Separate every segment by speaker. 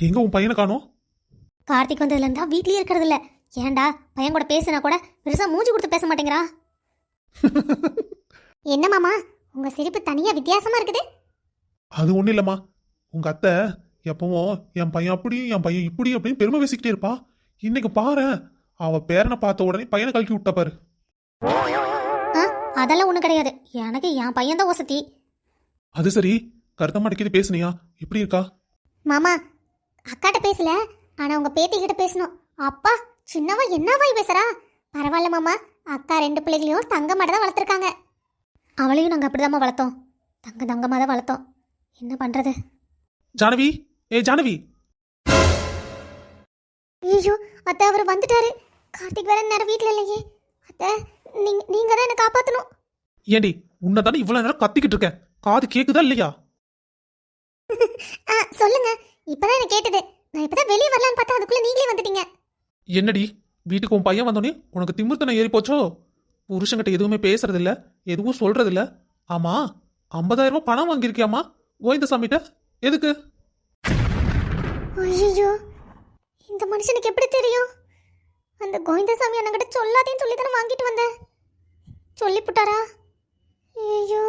Speaker 1: எங்க உன் பையனை காணோம்?
Speaker 2: கார்த்திக் வந்ததுல இருந்தா வீட்லயே இருக்கிறது இல்ல. ஏன்டா பையன் கூட பேசினா கூட பெருசா மூஞ்சி கொடுத்து பேச மாட்டேங்கிறா. என்ன மாமா உங்க சிரிப்பு தனியா வித்தியாசமா இருக்குது?
Speaker 1: அது ஒண்ணும் இல்லம்மா. உங்க அத்தை எப்பவும் என் பையன் அப்படி என் பையன் இப்படி அப்படின்னு பெருமை பேசிக்கிட்டே இருப்பா. இன்னைக்கு பாரு, அவ பேரனை பார்த்த உடனே பையனை கலக்கி விட்டா பாரு.
Speaker 2: அதெல்லாம் ஒண்ணு கிடையாது. எனக்கு என் பையன் தான் வசதி.
Speaker 1: அது சரி, கருத்தம்மா அடிக்கடி பேசுனியா? எப்படி இருக்கா?
Speaker 2: மாமா அக்காட்ட பேசல, ஆனா உங்க பேத்தி கிட்ட பேசணும். அப்பா சின்னவா என்னவா பேசுறா? பரவாயில்ல மாமா, அக்கா 2 பிள்ளைகளையும் தங்கமாட தான் வளர்த்துருக்காங்க. அவளையும் நாங்கள் அப்படிதாம்மா வளர்த்தோம். தங்கமாக தான் வளர்த்தோம். என்ன பண்றது?
Speaker 1: ஜானவி, ஏ ஜானவி.
Speaker 2: ஐயோ அத்தை, அவர் வந்துட்டாரு. கார்த்திக் வேற நேரம் வீட்டில் இல்லையே. அத்தை நீங்க தான் என்ன காப்பாற்றணும்.
Speaker 1: ஏண்டி உன்னதானே இவ்வளவு நேரம் கத்திக்கிட்டு இருக்கேன், காது கேக்குதா இல்லையா?
Speaker 2: சொல்லுங்க. இப்பதான் எனக்கு கேட்டது. நான் இப்பதான் வெளியே வரலான்னு பார்த்தா அதுக்குள்ள நீங்களே வந்துட்டீங்க.
Speaker 1: என்னடி வீட்டுக்கு உன் பையன் வந்தோடனே உனக்கு திமிர்த்தனை ஏறி போச்சோ? புருஷன்கிட்ட எதுவுமே பேசுறது இல்ல, எதுவும் சொல்றது இல்ல. ஆமா, 50,000 ரூபாய் பணம் வாங்கியிருக்கியாமா கோவிந்தசாமிட்ட? எதுக்கு?
Speaker 2: ஐயோ இந்த மனுஷனுக்கு எப்படி தெரியும்? அந்த கோவிந்தசாமி அண்ணங்கிட்ட சொல்லாதேன்னு சொல்லி தானே வாங்கிட்டு வந்தேன். சொல்லிப்புட்டாரா? ஐயோ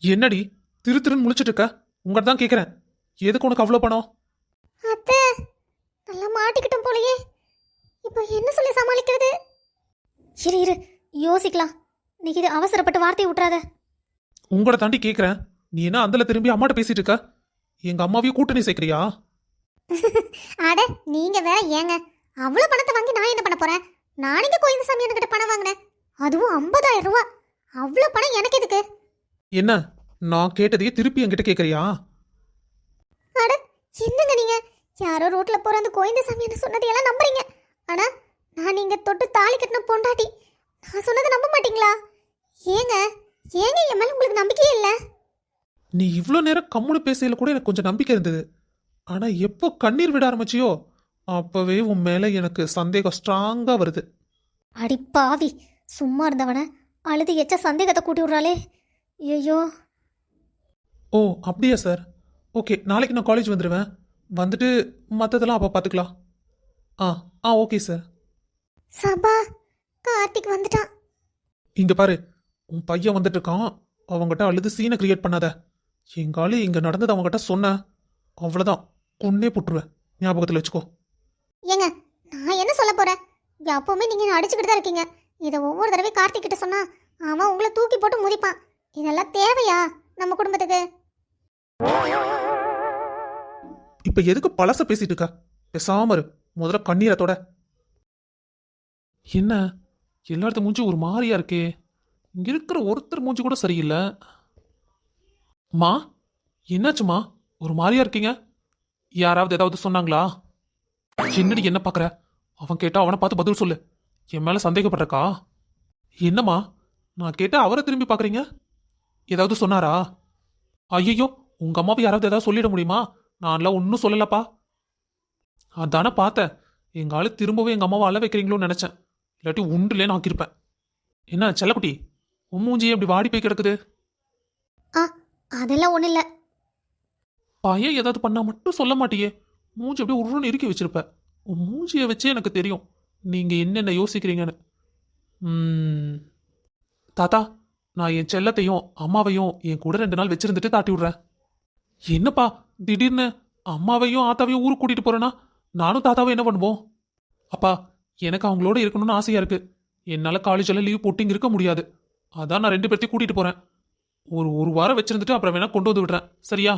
Speaker 1: என்னடி திரு திருன்னு முழிச்சிட்டு இருக்க? உங்கள்கிட்ட தான் கேட்குறேன், எதுக்கு உனக்கு அவ்வளோ பணம்?
Speaker 2: அத்தை நல்லா மாட்டிக்கிட்டோம் போலயே. இப்போ என்ன சொல்லி சமாளிக்கிறது? இரு யோசிக்கலாம். நீ இது அவசரப்பட்டு வார்த்தையை விட்டுறாத.
Speaker 1: உங்களை தாண்டி கேட்குறேன், நீ என்ன அந்தல திரும்பி அம்மாட்ட பேசிட்டு இருக்க? எங்க அம்மாவையும் கூட்டணி சேர்க்கிறியா?
Speaker 2: அட நீங்க வேற ஏங்க, அவ்வளவு பணத்தை வாங்கி நான் என்ன பண்ண போறேன்? நான் இங்க கோயிந்தசாமி என்கிட்ட பணம் வாங்கினேன், அதுவும் 50,000 ரூபாய். அவ்வளவு பணம் எனக்கு எதுக்கு?
Speaker 1: என்ன நான் கேட்டதையே திருப்பி என்கிட்ட கேட்குறியா?
Speaker 2: அட என்னங்க நீங்க, யாரோ ரோட்ல போற அந்த கோயிந்தசாமி என்ன சொன்னதையெல்லாம் நம்புறீங்க. ஆனா நான் நீங்க தொட்டு தாலி கட்டின பொண்டாட்டி, நான் சொன்னதை நம்ப மாட்டீங்களா? ஏங்க ஏங்க என் மேல உங்களுக்கு நம்பிக்கையே இல்ல?
Speaker 1: நீ இவ்வளோ நேரம் கம்முனு பேசையில கூட எனக்கு கொஞ்சம் நம்பிக்கை இருந்தது. ஆனா எப்போ கண்ணீர் விட ஆரம்பிச்சியோ அப்பவே உன் மேல எனக்கு சந்தேகம் ஸ்ட்ராங்கா வருது.
Speaker 2: அடி பாவி, சும்மா இருந்தவன அழுது எச்ச சந்தேகத்தை கூட்டி விடுறாளே. ஐயோ.
Speaker 1: ஓ அப்படியா சார்? ஓகே, நாளைக்கு நான் காலேஜ் வந்துடுவேன். வந்துட்டு மற்றதெல்லாம் அப்போ பார்த்துக்கலாம். Okay sir.
Speaker 2: சபா, கார்த்திக் வந்துட்டான்.
Speaker 1: இங்க பாரு, உன் பையன் வந்துட்டு இருக்கான். அவங்ககிட்ட அழுது சீனை கிரியேட் பண்ணாத. எங்காலு இங்க நடந்தது அவங்ககிட்ட சொன்ன அவ்வளோதான், கொன்னே போட்டுருவேன். ஞாபகத்தில் வச்சுக்கோ.
Speaker 2: ஏங்க நான் என்ன சொல்ல போறேன்? எப்பவுமே நீங்க என்ன அடிச்சுக்கிட்டு தான் இருக்கீங்க. இதை ஒவ்வொரு தடவை கார்த்திக் கிட்ட சொன்னா அவன் உங்களை தூக்கி போட்டு முதிப்பான். இதெல்லாம் தேவையா நம்ம குடும்பத்துக்கு?
Speaker 1: இப்ப எதுக்கு பழச பேசிட்டு இருக்க? பேசாம இரு, முதல்ல கண்ணீரத்தோட. என்ன எல்லாத்த மூஞ்சி ஒரு மாதிரியா இருக்கே? இங்க இருக்கிற ஒருத்தர் மூஞ்சி கூட சரியில்லை. மா என்னாச்சுமா, ஒரு மாதிரியா இருக்கீங்க? யாராவது ஏதாவது சொன்னாங்களா? என்னடி என்ன பாக்குற? அவன் கேட்டா அவனை பார்த்து பதில் சொல்லு. என் மேல சந்தேகப்படுறக்கா? என்னம்மா நான் கேட்டா அவரை திரும்பி பாக்குறீங்க? ஏதாவது சொன்னாரா? ஐயோ, உங்க அம்மாவை யாராவது ஏதாவது சொல்லிட முடியுமா? நான்லாம் ஒன்றும் சொல்லலப்பா. அதானே பார்த்தேன், எங்க ஆளு திரும்பவும் எங்க அம்மாவை அழ வைக்கிறீங்களோன்னு நினைச்சேன். இல்லாட்டி உண்டுலே நான் ஆக்கியிருப்பேன். என்ன செல்லக்குட்டி, உன் மூஞ்சி எப்படி வாடி போய் கிடக்குது?
Speaker 2: அதெல்லாம் ஒண்ணு இல்ல.
Speaker 1: பையன் ஏதாவது பண்ணா மட்டும் சொல்ல மாட்டியே, மூஞ்சி அப்படியே உருன்னு இறுக்கி வச்சிருப்ப. உன் மூஞ்சியை வச்சே எனக்கு தெரியும் நீங்க என்னென்ன யோசிக்கிறீங்கன்னு. தாத்தா, நான் என் செல்லத்தையும் அம்மாவையும் என் கூட 2 நாள் வச்சிருந்துட்டு தாட்டி விடுறேன். என்னப்பா திடீர்னு அம்மாவையும் ஆத்தாவையும் ஊருக்கு கூட்டிட்டு போறேன்னா நானும் தாத்தாவும் என்ன பண்ணுவோம்? அப்பா, எனக்கு அவங்களோட இருக்கணும்னு ஆசையா இருக்கு. என்னால காலேஜெல்லாம் லீவ் போட்டு இங்க இருக்க முடியாது. அதான் நான் 2 பேர்த்தையும் கூட்டிட்டு போறேன். ஒரு வாரம் வச்சிருந்துட்டு அப்புறம் வேணா கொண்டு வந்து விடுறேன், சரியா?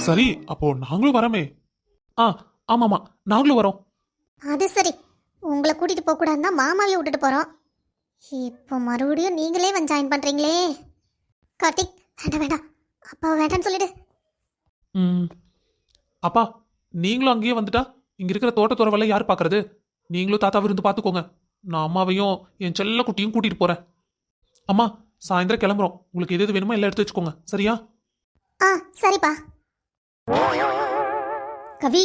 Speaker 1: சரி, அப்போ நாங்களும் வரமே. ஆமாமா, நாங்களும் வரோம்.
Speaker 2: அது சரி, உங்களை கூட்டிட்டு போக கூடாதுன்னா மாமாவையும் விட்டுட்டு போறோம். இப்போ மறுபடியும் நீங்களே வந்து ஜாயின் பண்றீங்களே. கார்த்திக் வேண்டாம் வேண்டாம், அப்பா வேண்டான்னு சொல்லிடு.
Speaker 1: அப்பா, நீங்களும் அங்கேயே வந்துட்டா இங்க இருக்கிற தோட்டத்துறவெல்லாம் யார் பாக்குறது? நீங்களும் தாத்தாவை இருந்து பாத்துக்கோங்க. நான் அம்மாவையும் என் செல்ல குட்டியும் கூட்டிட்டு போறேன். அம்மா, சாயந்தரம் கிளம்புறோம். உங்களுக்கு எது வேணுமோ எல்லாம் எடுத்து வச்சுக்கோங்க, சரியா?
Speaker 2: சரிப்பா. கவி,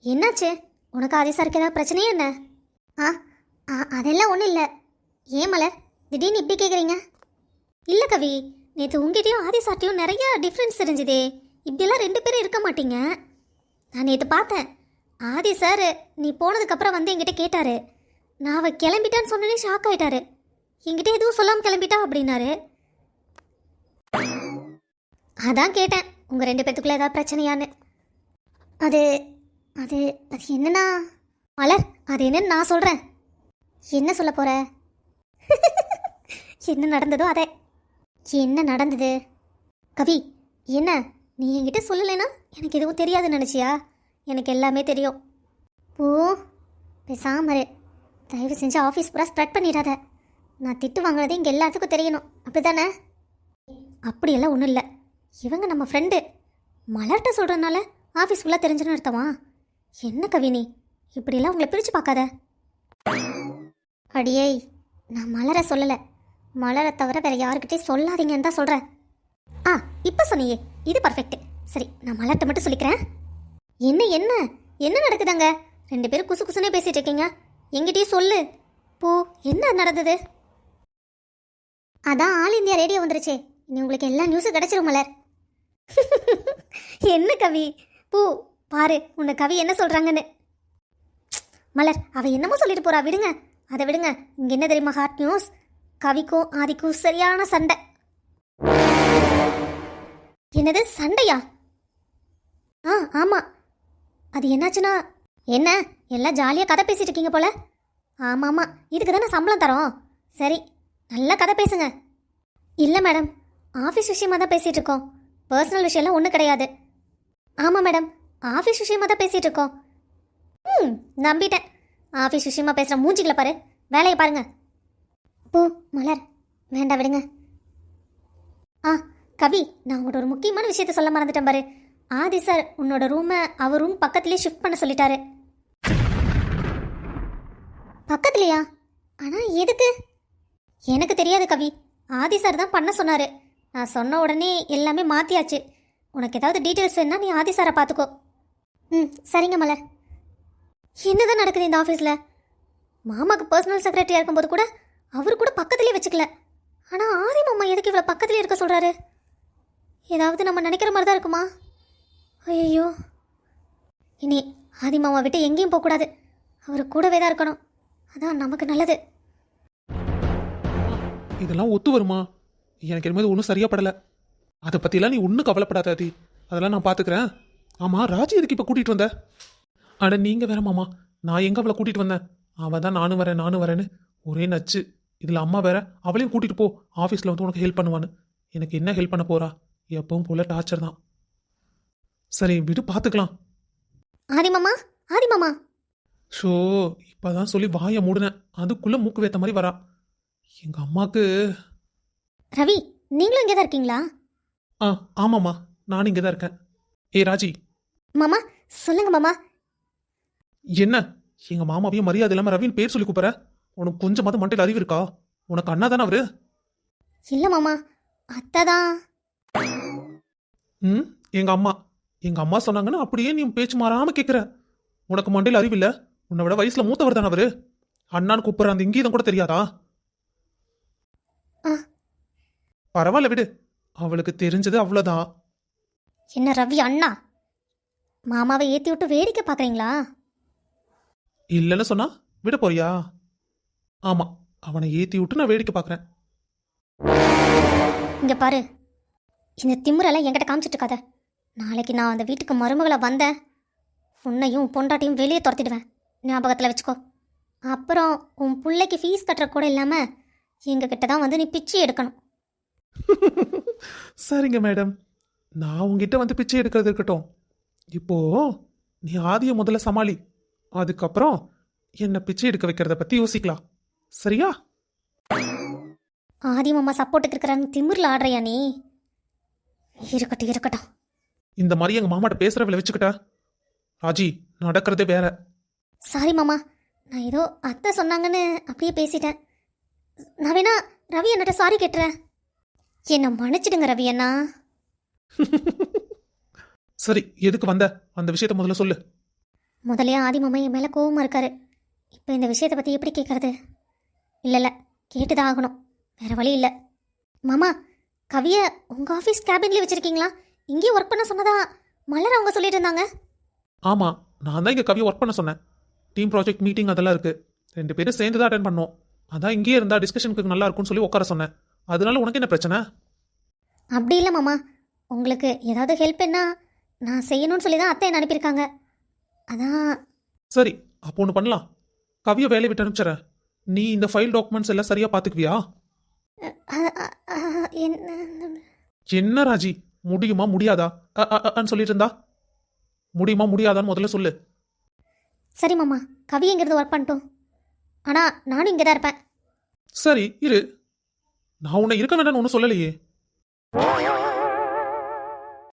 Speaker 2: என்னாச்சு? உனக்கு ஆதிசாருக்கு ஏதாவது பிரச்சனையே என்ன? அதெல்லாம் ஒன்றும் இல்லை. ஏன் மலர் திடீர்னு இப்படி கேட்குறீங்க? இல்லை கவி, நேற்று உங்ககிட்டயும் ஆதிசார்ட்டையும் நிறைய டிஃப்ரென்ஸ் தெரிஞ்சுதே. இப்படியெல்லாம் 2 பேரும் இருக்க மாட்டீங்க. நான் நேற்று பார்த்தேன். ஆதி சார் நீ போனதுக்கப்புறம் வந்து என்கிட்ட கேட்டாரு. நான் அவள் கிளம்பிட்டான்னு சொன்னனே ஷாக் ஆயிட்டாரு. என்கிட்ட எதுவும் சொல்லாமல் கிளம்பிட்டா அப்படின்னாரு. அதான் கேட்டேன் உங்கள் 2 பேத்துக்குள்ள ஏதாவது பிரச்சனையான்னு. அது அது அது என்னன்னா மலர், அது என்னன்னு நான் சொல்கிறேன். என்ன சொல்ல போகிற? என்ன நடந்ததோ அதே. என்ன நடந்தது? கவி, என்ன நீ என்கிட்ட சொல்லலைன்னா எனக்கு எதுவும் தெரியாதுன்னு நினச்சியா? எனக்கு எல்லாமே தெரியும். ஓ, பேசாமரு. தயவு செஞ்சு ஆஃபீஸ் பூரா ஸ்ப்ரெட் பண்ணிடாத. நான் திட்டு வாங்கினது இங்கே எல்லாத்துக்கும் தெரியணும், அப்படி தானே? அப்படியெல்லாம் ஒன்றும் இல்லை. இவங்க நம்ம ஃப்ரெண்டு. மலர்கிட்ட சொல்கிறதுனால ஆஃபீஸ் ஃபுல்லாக தெரிஞ்சுன்னு அர்த்தமா? என்ன கவி நீ இப்படியெல்லாம் உங்களை பிரித்து பார்க்காத. அடியே, நான் மலரை சொல்லலை. மலரை தவிர வேறு யாருக்கிட்டையும் சொல்லாதீங்கன்னு தான் சொல்கிறேன். ஆ, இப்போ சொன்னியே, இது பர்ஃபெக்ட். சரி, நான் மலர்கிட்ட மட்டும் சொல்லிக்கிறேன். என்ன என்ன என்ன நடக்குதாங்க? 2 பேரும் குசு குசுனே பேசிகிட்டு இருக்கீங்க. எங்கிட்டயும் சொல்லு. போ, என்ன நடந்தது? அதான் ஆல் இந்தியா ரேடியோ வந்துருச்சு. இனி உங்களுக்கு எல்லா நியூஸும் கிடச்சிரும் மலர். என்ன கவி? பூ, பாரு உன்னை கவி என்ன சொல்கிறாங்கன்னு. மலர், அவள் என்னமோ சொல்லிட்டு போறா, விடுங்க அதை விடுங்க. இங்கே என்ன தெரியுமா ஹாட் நியூஸ்? கவிக்கும் ஆதிக்கும் சரியான சண்டை. என்னது சண்டையா? ஆ ஆமாம். அது என்னாச்சுன்னா என்ன, எல்லாம் ஜாலியாக கதை பேசிட்டு இருக்கீங்க போல. ஆமாம் ஆமாம், இதுக்கு தானே சம்பளம் தரோம். சரி, நல்லா கதை பேசுங்க. இல்லை மேடம், ஆஃபீஸ் விஷயமாக தான் பேசிகிட்டு இருக்கோம். பர்சனல் விஷயம்லாம் ஒன்றும் கிடையாது. ஆமாம் மேடம், ஆஃபீஸ் விஷயமாக தான் பேசிகிட்டு இருக்கோம். நம்பிட்டேன். ஆஃபீஸ் விஷயமா பேசுகிற மூஞ்சிகளை பாரு, வேலையை பாருங்க. பூ, மலர், வேண்டாம் விடுங்க. ஆ கவி, நான் உங்கள்கிட்ட ஒரு முக்கியமான விஷயத்த சொல்ல மறந்துட்டேன் பாரு. ஆதி சார் உன்னோட ரூமை அவர் ரூம் பக்கத்துலேயே ஷிஃப்ட் பண்ண சொல்லிட்டாரு. பக்கத்துலையா? ஆனால் எதுக்கு? எனக்கு தெரியாது கவி. ஆதி சார் தான் பண்ண சொன்னார். நான் சொன்ன உடனே எல்லாமே மாற்றியாச்சு. உனக்கு ஏதாவது டீட்டெயில்ஸ் வேணா நீ ஆதி சாரை பார்த்துக்கோ. சரிங்க மலர். என்னதான் நடக்குது இந்த ஆஃபீஸில்? மாமாவுக்கு பர்சனல் செக்ரட்டரியாக இருக்கும்போது கூட அவர் கூட பக்கத்துலேயே வச்சுக்கல. ஆனால் ஆதி மாமா எதுக்கு இவ்வளோ பக்கத்துலேயே இருக்க சொல்கிறாரு? ஏதாவது நம்ம நினைக்கிற மாதிரி தான் இருக்குமா? ஐயோ, இனி ஆதி மாமா விட்டு எங்கேயும் போகக்கூடாது. அவர் கூடவே தான் இருக்கணும். அதான் நமக்கு நல்லது.
Speaker 1: இதெல்லாம் ஒத்து வருமா? எனக்கு இனிமேல் ஒன்றும் சரியா படலை. அதை பற்றிலாம் நீ ஒன்றும் கவலைப்படாத ஆதி, அதெல்லாம் நான் பார்த்துக்கிறேன். ஆமாம், ராஜி எதுக்கு இப்போ கூட்டிகிட்டு வந்த? அட நீங்கள் வேற மாமா, நான் எங்கே அவளை கூட்டிகிட்டு வந்தேன்? அவள் தான் நானும் வரேன்னு ஒரே நச்சு. இதில் அம்மா வேற, அவளையும் கூட்டிகிட்டு போ, ஆஃபீஸில் வந்து உனக்கு ஹெல்ப் பண்ணுவான்னு. எனக்கு என்ன ஹெல்ப் பண்ண போறா? எப்பவும் போல டார்ச்சர் தான். சரி விடு, பார்த்துக்கலாம்.
Speaker 2: ஆதி மாமா, ஆதி மாமா.
Speaker 1: ஷோ, இப்போதான் சொல்லி வாயை மூடுனேன், அதுக்குள்ளே மூக்கு வேத்த மாதிரி வரா. எங்கள் அம்மாவுக்கு.
Speaker 2: ரவி, நீங்களும் இங்கே தான் இருக்கீங்களா?
Speaker 1: ஆ ஆமாம்மா, நானும் இங்கே தான் இருக்கேன். ஏ ராஜி.
Speaker 2: மாமா, சொல்லுங்க மாமா.
Speaker 1: என்ன, எங்கள் மாமாவையும் மரியாதை இல்லாமல் ரவின்னு பேர் சொல்லி கூப்பிட்ற? உனக்கு கொஞ்சமாவது மண்டையில் அறிவு இருக்கா? உனக்கு அண்ணா தானே அவரு?
Speaker 2: இல்லை மாமா, அத்தை தான்.
Speaker 1: எங்கள் அம்மா சொன்னாங்கன்னு அப்படியே நீ பேச்சு மாறாமல் கேட்குற. உனக்கு மண்டையில் அறிவு இல்லை? உன்னை விட வயசில் மூத்தவர் தானே அவரு. அண்ணான்னு கூப்பிட்ற அந்த இங்கீதம் கூட தெரியாதா?
Speaker 2: ஆ.
Speaker 1: பரவாயில்ல விடு, அவளுக்கு தெரிஞ்சது அவ்வளோதான்.
Speaker 2: என்ன ரவி அண்ணா, மாமாவை ஏற்றி விட்டு வேடிக்கை பார்க்குறீங்களா?
Speaker 1: இல்லைன்னு சொன்னா விட போறியா? ஆமாம், அவனை ஏற்றி விட்டு நான் வேடிக்கை பார்க்குறேன்.
Speaker 2: இங்கே பாரு, இந்த திமுறெல்லாம் என்கிட்ட காமிச்சிட்டு இருக்காத. நாளைக்கு நான் அந்த வீட்டுக்கு மருமகளை வந்தேன், உன்னையும் பொண்டாட்டியும் வெளியே துரத்திடுவேன். ஞாபகத்தில் வச்சுக்கோ. அப்புறம் உன் பிள்ளைக்கு ஃபீஸ் கட்டுற கூட இல்லாமல் எங்ககிட்ட தான் வந்து நீ பிச்சை எடுக்கணும்.
Speaker 1: சரிங்க மேடம், நான் உங்ககிட்ட வந்து பிச்சை எடுக்கிறது இருக்கட்டும். இப்போ நீ ஆதியை முதல்ல சமாளி, அதுக்கப்புறம் என்ன பிச்சை எடுக்க வைக்கிறத பற்றி யோசிக்கலாம், சரியா?
Speaker 2: ஆதி மாமா சப்போர்ட்டுக்கு இருக்கிறான்னு திமிரில் ஆடுறியா நீ? இருக்கட்டும் இருக்கட்டும்.
Speaker 1: இந்த மாதிரி எங்கள் மாமாட்ட பேசுகிறவளை வச்சுக்கிட்ட ராஜி, நடக்கிறதே வேற.
Speaker 2: சாரி மாமா, நான் ஏதோ அத்தை சொன்னாங்கன்னு அப்படியே பேசிட்டேன். நான் வேணா ரவி அண்ணாட்ட சாரி கேட்டுறேன். என்னை மன்னிச்சிடுங்க ரவி அண்ணா.
Speaker 1: சரி, எதுக்கு வந்த? அந்த விஷயத்த முதல்ல சொல்லு.
Speaker 2: முதலே ஆதி மாமா என் மேலே கோவமாக இருக்காரு. இப்போ இந்த விஷயத்தை பற்றி எப்படி கேட்குறது? இல்லை கேட்டுதான் ஆகணும், வேற வழி இல்லை. மாமா, கவியை உங்கள் ஆஃபீஸ் கேபின்லேயே வச்சுருக்கீங்களா? இங்கேயும் ஒர்க் பண்ண சொன்னதா மலர் அவங்க சொல்லிட்டு இருந்தாங்க.
Speaker 1: ஆமாம், நான் தான் இங்கே கவியை ஒர்க் பண்ண சொன்னேன். டீம் ப்ராஜெக்ட் மீட்டிங் அதெல்லாம் இருக்குது. 2 பேரும் சேர்ந்து தான் அட்டன் பண்ணோம். அதான் இங்கேயே இருந்தால் டிஸ்கஷனுக்கு நல்லா இருக்கும்னு சொல்லி உட்கார சொன்னேன். அதனால உனக்கு என்ன பிரச்சனை?
Speaker 2: அப்படி இல்லை மாமா, உங்களுக்கு ஏதாவது ஹெல்ப் என்ன நான் செய்யணும்னு சொல்லி தான் அத்தை என்ன அனுப்பியிருக்காங்க. அதான்.
Speaker 1: சரி, அப்போ ஒன்று பண்ணலாம். கவியை வேலையை விட்டு அனுப்பிச்சிடறேன். நீ இந்த ஃபைல் டாக்குமெண்ட்ஸ் எல்லாம் சரியாக பார்த்துக்குவியா?
Speaker 2: என்ன?
Speaker 1: என்ன ராஜி, முடியுமா முடியாதா சொல்லிட்டு இருந்தா? முடியுமா முடியாதான்னு முதல்ல சொல்லு.
Speaker 2: சரி மாமா, கவி எங்கிறது ஒர்க் பண்ணிட்டோம். ஆனால் நானும் இங்கே தான் இருப்பேன்.
Speaker 1: சரி இரு, நான் உன்னை இருக்க வேண்டாம்னு ஒன்றும் சொல்லலையே.